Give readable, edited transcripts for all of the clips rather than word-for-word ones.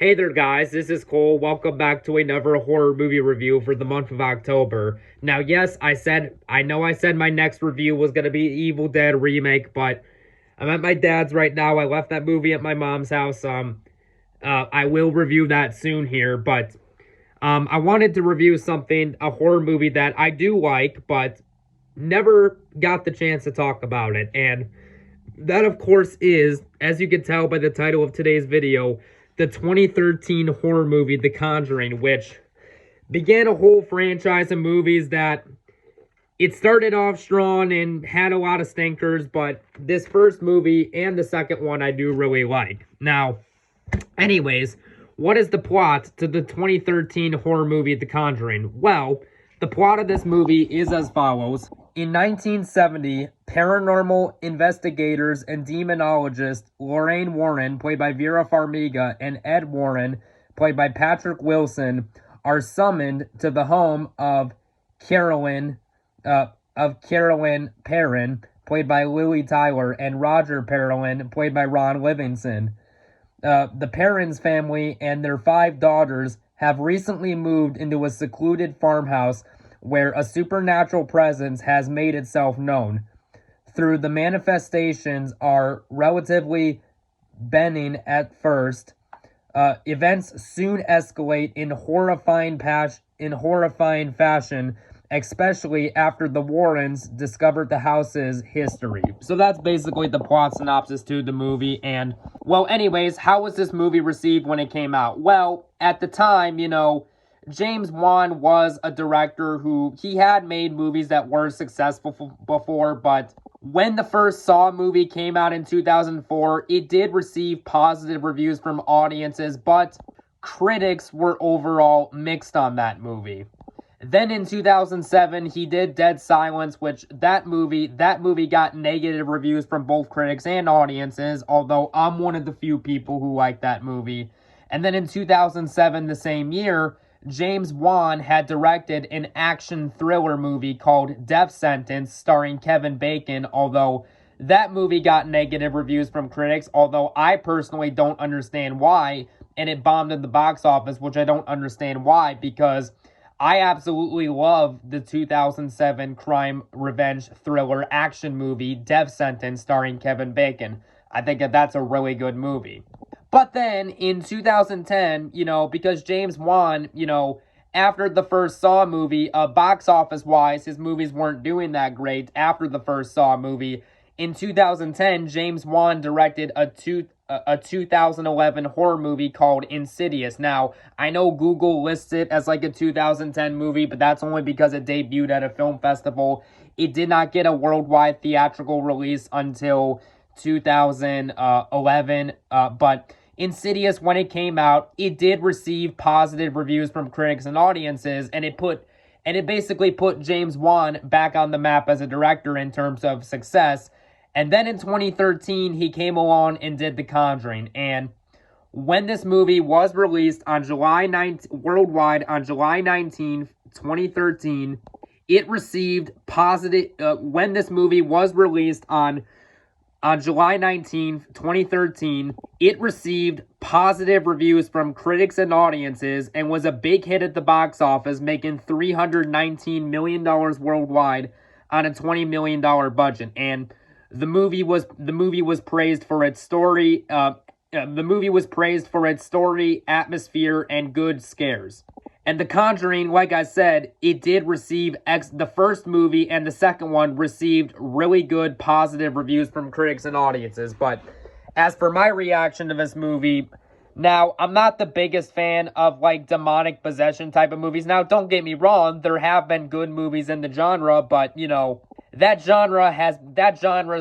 Hey there guys, this is Cole. Welcome back to another horror movie review for the month of October. Now yes, I know I said my next review was going to be Evil Dead Remake, but I'm at my dad's right now. I left that movie at my mom's house. I will review that soon here, but I wanted to review a horror movie that I do like, but never got the chance to talk about it. And that, of course, is, as you can tell by the title of today's video, the 2013 horror movie, The Conjuring, which began a whole franchise of movies that it started off strong and had a lot of stinkers, but this first movie and the second one I do really like. Now, anyways, what is the plot to the 2013 horror movie, The Conjuring? Well, the plot of this movie is as follows. In 1970, paranormal investigators and demonologist Lorraine Warren, played by Vera Farmiga, and Ed Warren, played by Patrick Wilson, are summoned to the home of Carolyn Perrin, played by Lily Tyler, and Roger Perrin, played by Ron Livingston. The Perrins family and their 5 daughters have recently moved into a secluded farmhouse where a supernatural presence has made itself known. Through the manifestations are relatively benign at first, events soon escalate in horrifying fashion, especially after the Warrens discovered the house's history. So that's basically the plot synopsis to the movie. And, well, anyways, how was this movie received when it came out? Well, at the time, James Wan was a director who he had made movies that were successful before, but when the first Saw movie came out in 2004, it did receive positive reviews from audiences, but critics were overall mixed on that movie. Then in 2007, he did Dead Silence, which that movie got negative reviews from both critics and audiences, although I'm one of the few people who like that movie. And then in 2007, the same year, James Wan had directed an action thriller movie called Death Sentence, starring Kevin Bacon, although that movie got negative reviews from critics, although I personally don't understand why, and it bombed at the box office, which I don't understand why, because I absolutely love the 2007 crime revenge thriller action movie Death Sentence starring Kevin Bacon. I think that's a really good movie. But then in 2010, because James Wan, after the first Saw movie, box office wise, his movies weren't doing that great after the first Saw movie. In 2010, James Wan directed a 2011 horror movie called Insidious. Now, I know Google lists it as like a 2010 movie, but that's only because it debuted at a film festival. It did not get a worldwide theatrical release until 2011, but Insidious, when it came out, it did receive positive reviews from critics and audiences, and it basically put James Wan back on the map as a director in terms of success. And then in 2013, he came along and did The Conjuring. And when this movie was released on worldwide on July 19th, 2013, it received positive. When this movie was released on July 19th, 2013, it received positive reviews from critics and audiences and was a big hit at the box office, making $319 million worldwide on a $20 million budget. And the movie was praised for its story. The movie was praised for its story, atmosphere, and good scares. And The Conjuring, like I said, it did receive, the first movie and the second one received really good positive reviews from critics and audiences. But as for my reaction to this movie, now, I'm not the biggest fan of, like, demonic possession type of movies. Now, don't get me wrong, there have been good movies in the genre, but, that genre has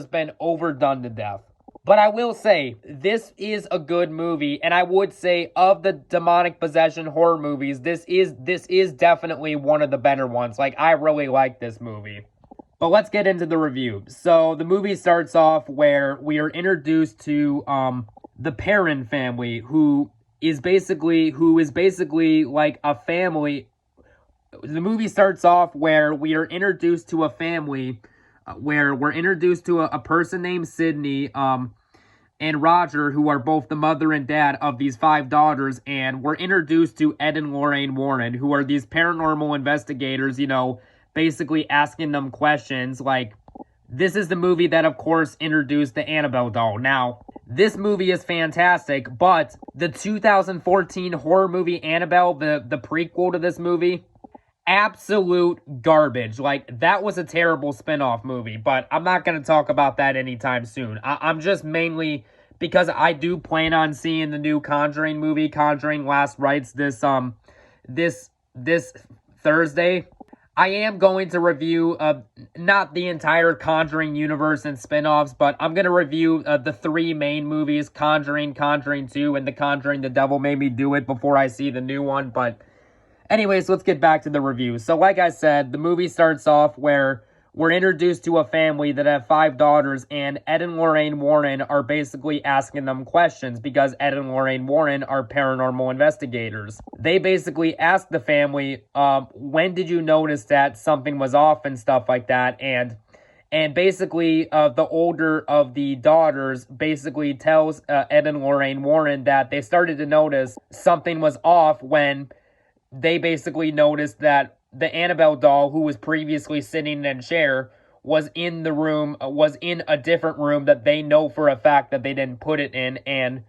been overdone to death. But I will say, this is a good movie, and I would say of the demonic possession horror movies, this is definitely one of the better ones. Like, I really like this movie. But let's get into the review. So, the movie starts off where we are introduced to the Perrin family, who is basically like a family. The movie starts off where we are introduced to a family where we're introduced to a person named Sydney, and Roger, who are both the mother and dad of these 5 daughters, and we're introduced to Ed and Lorraine Warren, who are these paranormal investigators, basically asking them questions. Like, this is the movie that, of course, introduced the Annabelle doll. Now, this movie is fantastic, but the 2014 horror movie Annabelle, the prequel to this movie, absolute garbage. Like, that was a terrible spin-off movie, but I'm not going to talk about that anytime soon. I'm just mainly, because I do plan on seeing the new Conjuring movie, Conjuring Last Rites, this Thursday. I am going to review, not the entire Conjuring universe and spin-offs, but I'm going to review the 3 main movies, Conjuring, Conjuring 2, and The Conjuring, The Devil Made Me Do It, before I see the new one. But anyways, let's get back to the review. So like I said, the movie starts off where we're introduced to a family that have 5 daughters, and Ed and Lorraine Warren are basically asking them questions because Ed and Lorraine Warren are paranormal investigators. They basically ask the family, when did you notice that something was off and stuff like that, and basically the older of the daughters basically tells Ed and Lorraine Warren that they started to notice something was off when they basically noticed that the Annabelle doll, who was previously sitting in a chair, was in a different room that they know for a fact that they didn't put it in, and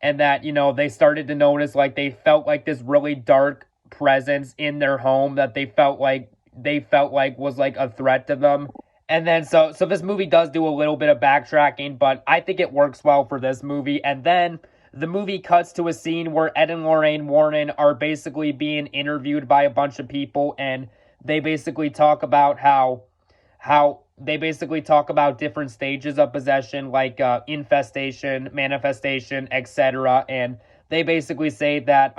that, they started to notice, like, they felt like this really dark presence in their home that they felt like was like a threat to them. And then, so this movie does do a little bit of backtracking, but I think it works well for this movie. And then the movie cuts to a scene where Ed and Lorraine Warren are basically being interviewed by a bunch of people, and they basically talk about how they basically talk about different stages of possession, like infestation, manifestation, etc. And they basically say that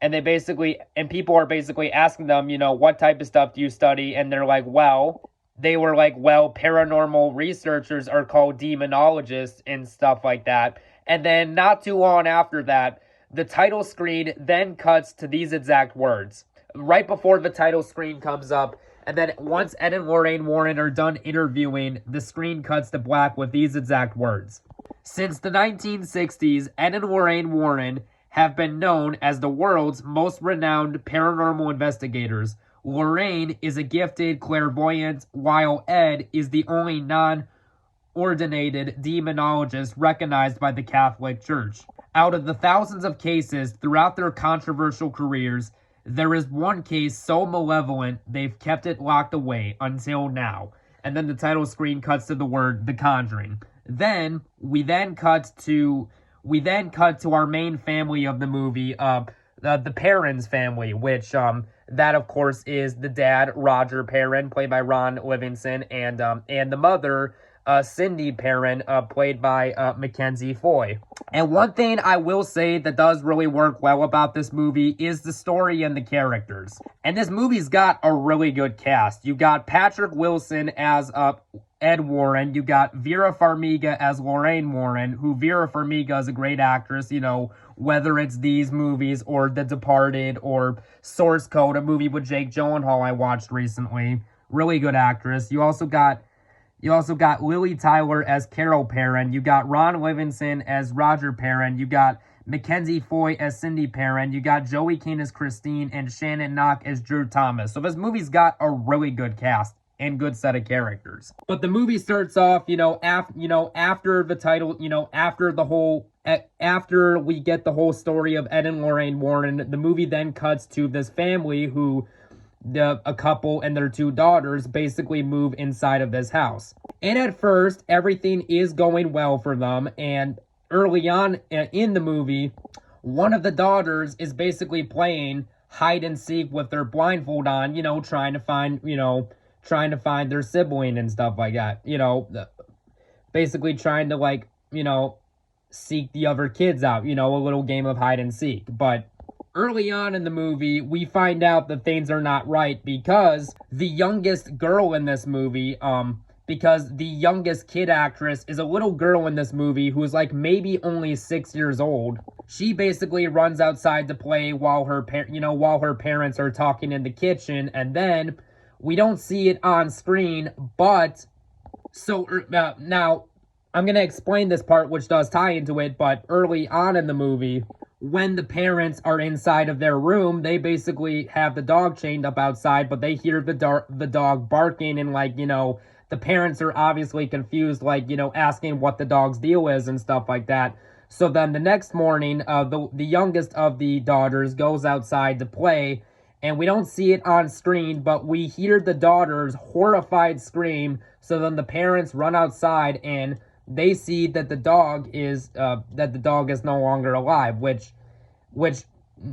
and people are basically asking them, what type of stuff do you study? And they're like, well, paranormal researchers are called demonologists and stuff like that. And then not too long after that, the title screen then cuts to these exact words. Right before the title screen comes up, and then once Ed and Lorraine Warren are done interviewing, the screen cuts to black with these exact words. Since the 1960s, Ed and Lorraine Warren have been known as the world's most renowned paranormal investigators. Lorraine is a gifted clairvoyant, while Ed is the only non-ordinated demonologist recognized by the Catholic Church. Out of the thousands of cases throughout their controversial careers, there is one case so malevolent they've kept it locked away until now. And then the title screen cuts to the word The Conjuring. Then we cut to our main family of the movie, the Perrons family, which that of course is the dad, Roger Perron, played by Ron Livingston, and the mother, Cindy Perron, played by Mackenzie Foy. And one thing I will say that does really work well about this movie is the story and the characters. And this movie's got a really good cast. You got Patrick Wilson as Ed Warren. You got Vera Farmiga as Lorraine Warren, who Vera Farmiga is a great actress, whether it's these movies or The Departed or Source Code, a movie with Jake Gyllenhaal I watched recently. Really good actress. You also got Lily Tyler as Carol Perron. You got Ron Livingston as Roger Perron. You got Mackenzie Foy as Cindy Perron. You got Joey Kane as Christine, and Shannon Knock as Drew Thomas. So this movie's got a really good cast and good set of characters. But the movie starts off, after the title, after we get the whole story of Ed and Lorraine Warren, the movie then cuts to this family who a couple and their 2 daughters basically move inside of this house. And at first, everything is going well for them. And early on in the movie, one of the daughters is basically playing hide and seek with their blindfold on, trying to find their sibling and stuff like that. Basically trying to seek the other kids out, a little game of hide and seek. But early on in the movie, we find out that things are not right because the youngest girl in this movie, because the youngest kid actress is a little girl in this movie who's maybe only 6 years old. She basically runs outside to play while her parents are talking in the kitchen, and then we don't see it on screen, but so now I'm going to explain this part, which does tie into it, but early on in the movie, when the parents are inside of their room, they basically have the dog chained up outside, but they hear the dog barking, and, like, the parents are obviously confused, like, asking what the dog's deal is and stuff like that. So then the next morning, the youngest of the daughters goes outside to play, and we don't see it on screen, but we hear the daughter's horrified scream. So then the parents run outside, and they see that the dog is no longer alive, which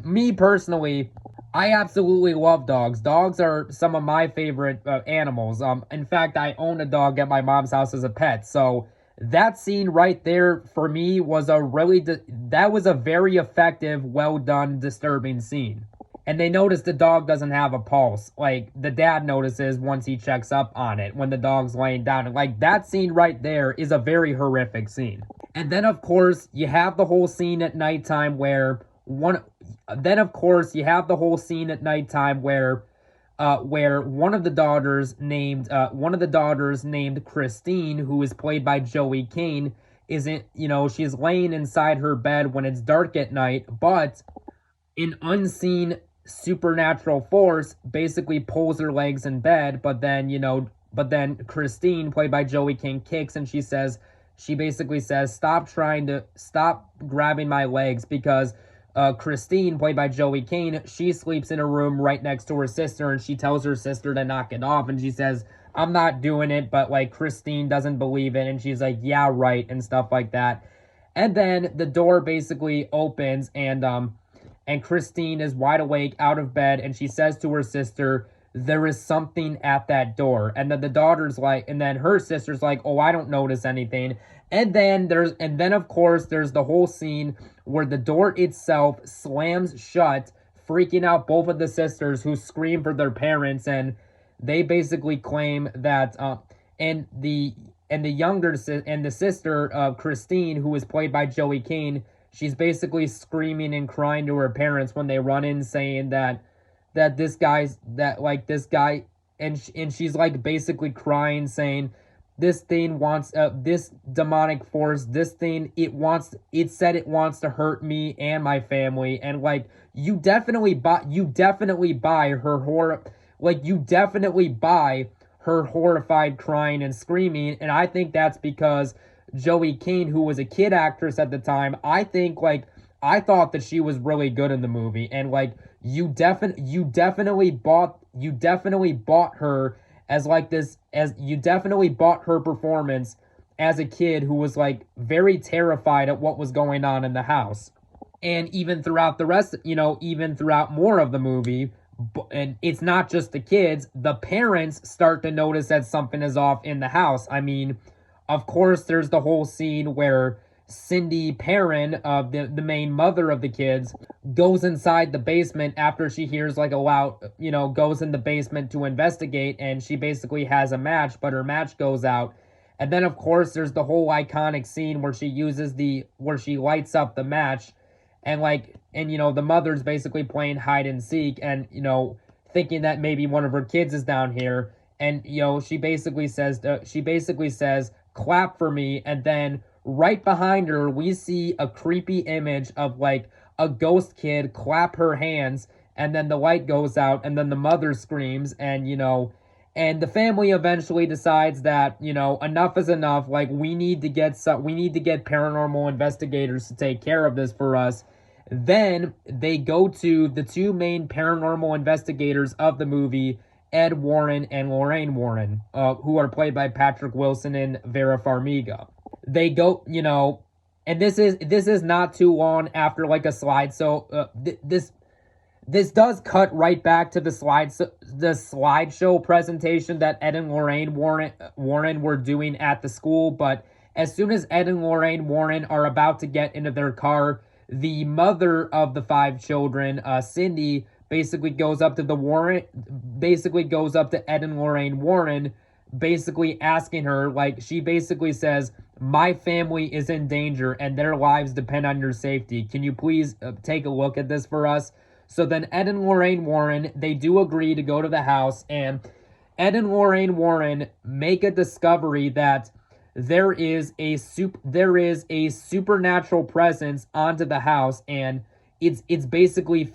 me personally, I absolutely love dogs. Dogs are some of my favorite animals. In fact, I own a dog at my mom's house as a pet. So that scene right there for me was that was a very effective, well done, disturbing scene. And they notice the dog doesn't have a pulse. Like, the dad notices once he checks up on it when the dog's laying down. And, like, that scene right there is a very horrific scene. And then, of course, you have the whole scene at nighttime where one of the daughters named Christine, who is played by Joey Kane, isn't, she's laying inside her bed when it's dark at night, but an unseen supernatural force basically pulls her legs in bed, but then Christine, played by Joey King, kicks, and she basically says, stop grabbing my legs, because Christine, played by Joey Kane, she sleeps in a room right next to her sister, and she tells her sister to knock it off, and she says, I'm not doing it, but, like, Christine doesn't believe it, and she's like, yeah, right, and stuff like that. And then the door basically opens, and Christine is wide awake out of bed, and she says to her sister, there is something at that door. And then her sister's like, oh, I don't notice anything. And then of course there's the whole scene where the door itself slams shut, freaking out both of the sisters, who scream for their parents, and they basically claim that the sister of Christine, who is played by Joey Kane, she's basically screaming and crying to her parents when they run in, saying that this guy, and she's like basically crying, saying this thing wants this demonic force, this thing, it said it wants to hurt me and my family. And, like, you definitely buy her horrified crying and screaming. And I think that's because Joey Kane, who was a kid actress at the time, I thought that she was really good in the movie, and, like, you definitely bought her you definitely bought her performance as a kid who was, like, very terrified at what was going on in the house. And even throughout more of the movie, and it's not just the kids, the parents start to notice that something is off in the house. I mean, of course, there's the whole scene where Cindy Perrin, the main mother of the kids, goes inside the basement after she hears, like, a loud, goes in the basement to investigate, and she basically has a match, but her match goes out. And then, of course, there's the whole iconic scene where she lights up the match, and, the mother's basically playing hide and seek, and, thinking that maybe one of her kids is down here, and, she basically says, clap for me, and then right behind her, we see a creepy image of, like, a ghost kid clap her hands, and then the light goes out, and then the mother screams, and, and the family eventually decides that, enough is enough, like, we need to get paranormal investigators to take care of this for us. Then they go to the two main paranormal investigators of the movie, Ed Warren and Lorraine Warren, who are played by Patrick Wilson and Vera Farmiga. They go, and this is not too long after, like, a slide. So this does cut right back to the slideshow presentation that Ed and Lorraine Warren were doing at the school. But as soon as Ed and Lorraine Warren are about to get into their car, the mother of the 5 children, Cindy, basically goes up to Ed and Lorraine Warren, basically asking her, like, she basically says, my family is in danger and their lives depend on your safety. Can you please take a look at this for us? So then Ed and Lorraine Warren, they do agree to go to the house, and Ed and Lorraine Warren make a discovery that there is a supernatural presence onto the house, and it's basically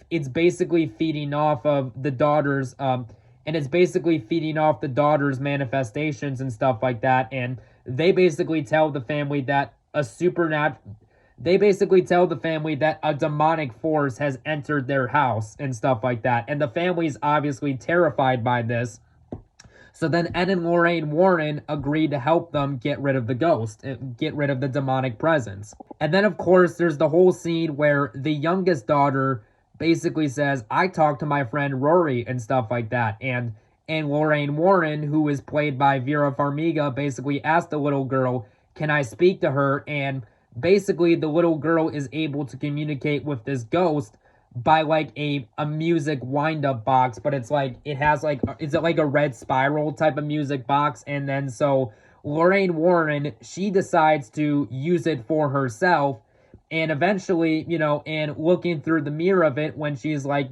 feeding off of the daughter's and it's basically feeding off the daughter's manifestations and stuff like that. And they basically tell the family that a demonic force has entered their house and stuff like that. And the family's obviously terrified by this. So then Ed and Lorraine Warren agreed to help them get rid of the ghost, get rid of the demonic presence. And then, of course, there's the whole scene where the youngest daughter basically says, I talked to my friend Rory and stuff like that. And Lorraine Warren, who is played by Vera Farmiga, basically asked the little girl, can I speak to her? And basically the little girl is able to communicate with this ghost by like a music wind-up box, but it's like it has like it's like a red spiral type of music box. And then so Lorraine Warren, she decides to use it for herself, and eventually, and looking through the mirror of it, when she's like,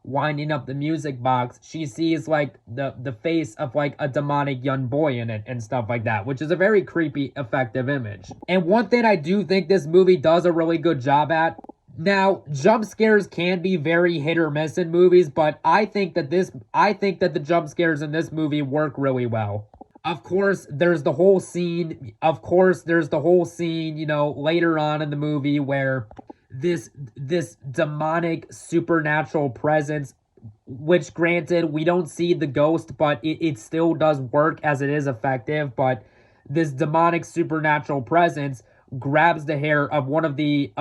winding up the music box, she sees like the face of like a demonic young boy in it and stuff like that, which is a very creepy, effective image. And one thing I do think this movie does a really good job at, now, jump scares can be very hit or miss in movies, but I think that the jump scares in this movie work really well. Of course, there's the whole scene, later on in the movie where this demonic supernatural presence, which granted, we don't see the ghost, but it still does work as it is effective, but this demonic supernatural presence grabs the hair of one of the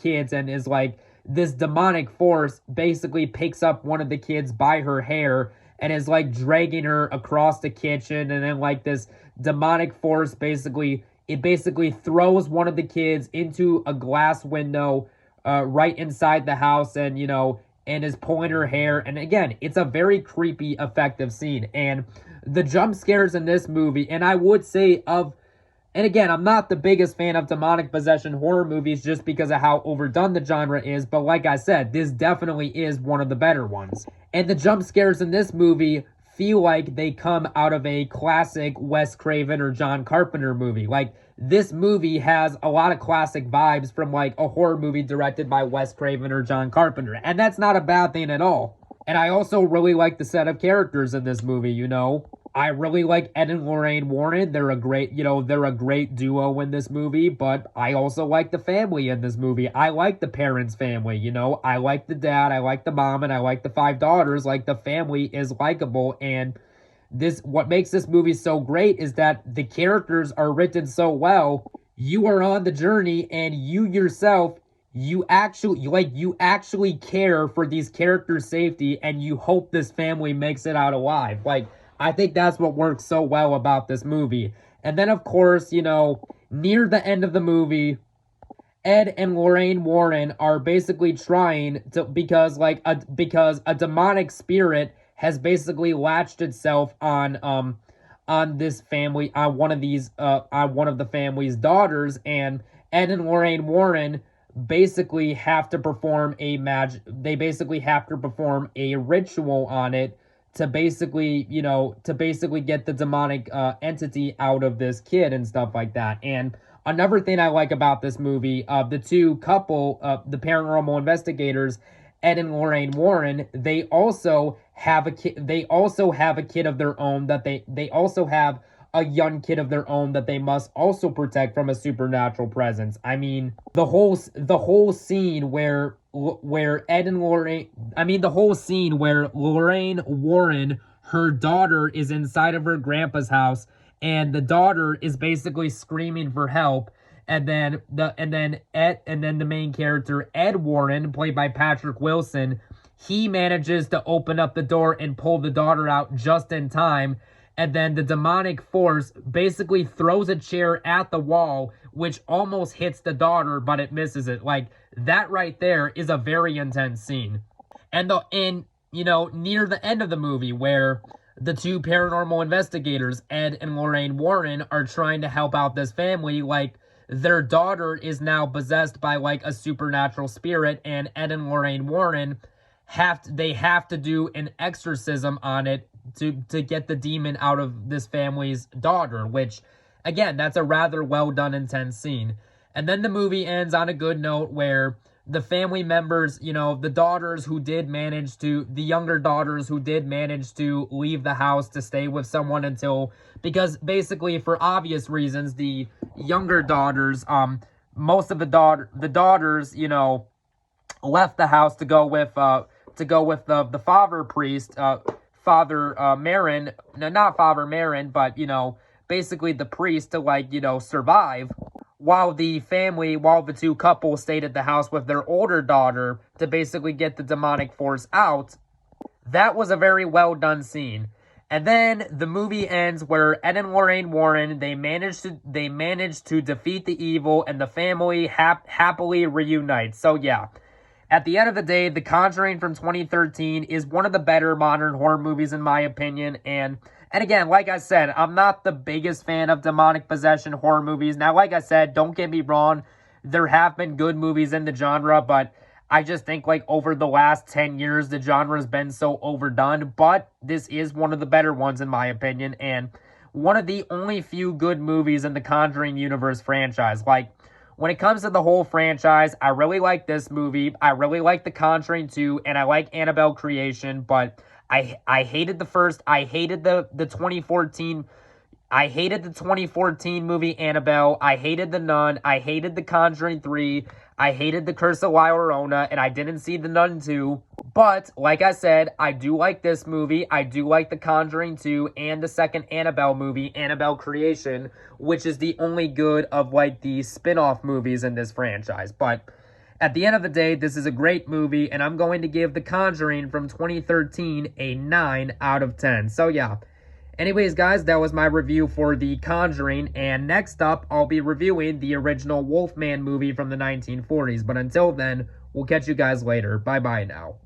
kids, and is like, this demonic force basically picks up one of the kids by her hair and is like dragging her across the kitchen. And then like this demonic force basically throws one of the kids into a glass window right inside the house, and and is pulling her hair. And again, it's a very creepy, effective scene. And the jump scares in this movie, and I would say and again, I'm not the biggest fan of demonic possession horror movies just because of how overdone the genre is, but like I said, this definitely is one of the better ones. And the jump scares in this movie feel like they come out of a classic Wes Craven or John Carpenter movie. Like, this movie has a lot of classic vibes from like a horror movie directed by Wes Craven or John Carpenter, and that's not a bad thing at all. And I also really like the set of characters in this movie, I really like Ed and Lorraine Warren. They're a great duo in this movie, but I also like the family in this movie. I like the parents' family, I like the dad, I like the mom, and I like the 5 daughters. Like, the family is likable, and what makes this movie so great is that the characters are written so well. You are on the journey, and you yourself, you actually care for these characters' safety, and you hope this family makes it out alive. Like, I think that's what works so well about this movie. And then, of course, near the end of the movie, Ed and Lorraine Warren are basically trying to, because a demonic spirit has basically latched itself on this family, on one of the family's daughters, and Ed and Lorraine Warren basically have to perform a ritual on it to basically get the demonic entity out of this kid and stuff like that. And another thing I like about this movie, the two couple, the paranormal investigators, Ed and Lorraine Warren, they also have a kid. They also have a kid of their own that they also have a young kid of their own that they must also protect from a supernatural presence. I mean, the whole scene where Lorraine Warren, her daughter, is inside of her grandpa's house, and the daughter is basically screaming for help, and then the main character, Ed Warren, played by Patrick Wilson, he manages to open up the door and pull the daughter out just in time. And then the demonic force basically throws a chair at the wall, which almost hits the daughter, but it misses it. Like, that right there is a very intense scene. And near the end of the movie, where the two paranormal investigators, Ed and Lorraine Warren, are trying to help out this family, like, their daughter is now possessed by like a supernatural spirit, and Ed and Lorraine Warren have to do an exorcism on it to get the demon out of this family's daughter, which again, that's a rather well done, intense scene. And then the movie ends on a good note where the family members, the daughters who did manage to, the younger daughters who did manage to leave the house to stay with someone until, because basically for obvious reasons, the younger daughters, most of the daughters, left the house to go with the father priest, Father Marin, no, not Father Marin, but basically the priest to survive, while the two couples stayed at the house with their older daughter to basically get the demonic force out. That was a very well done scene. And then the movie ends where Ed and Lorraine Warren, they managed to defeat the evil, and the family happily reunites. So yeah, at the end of the day, The Conjuring from 2013 is one of the better modern horror movies in my opinion. And again, like I said, I'm not the biggest fan of demonic possession horror movies. Now, like I said, don't get me wrong, there have been good movies in the genre, but I just think over the last 10 years, the genre has been so overdone. But this is one of the better ones in my opinion, and one of the only few good movies in the Conjuring universe franchise. When it comes to the whole franchise, I really like this movie. I really like The Conjuring 2, and I like Annabelle Creation, but I hated the 2014. I hated the 2014 movie Annabelle. I hated The Nun. I hated The Conjuring 3. I hated The Curse of La Llorona, and I didn't see The Nun 2. But, like I said, I do like this movie. I do like The Conjuring 2 and the second Annabelle movie, Annabelle Creation, which is the only good of, the spin-off movies in this franchise. But at the end of the day, this is a great movie, and I'm going to give The Conjuring from 2013 a 9 out of 10. So, yeah. Anyways, guys, that was my review for The Conjuring, and next up, I'll be reviewing the original Wolfman movie from the 1940s. But until then, we'll catch you guys later. Bye-bye now.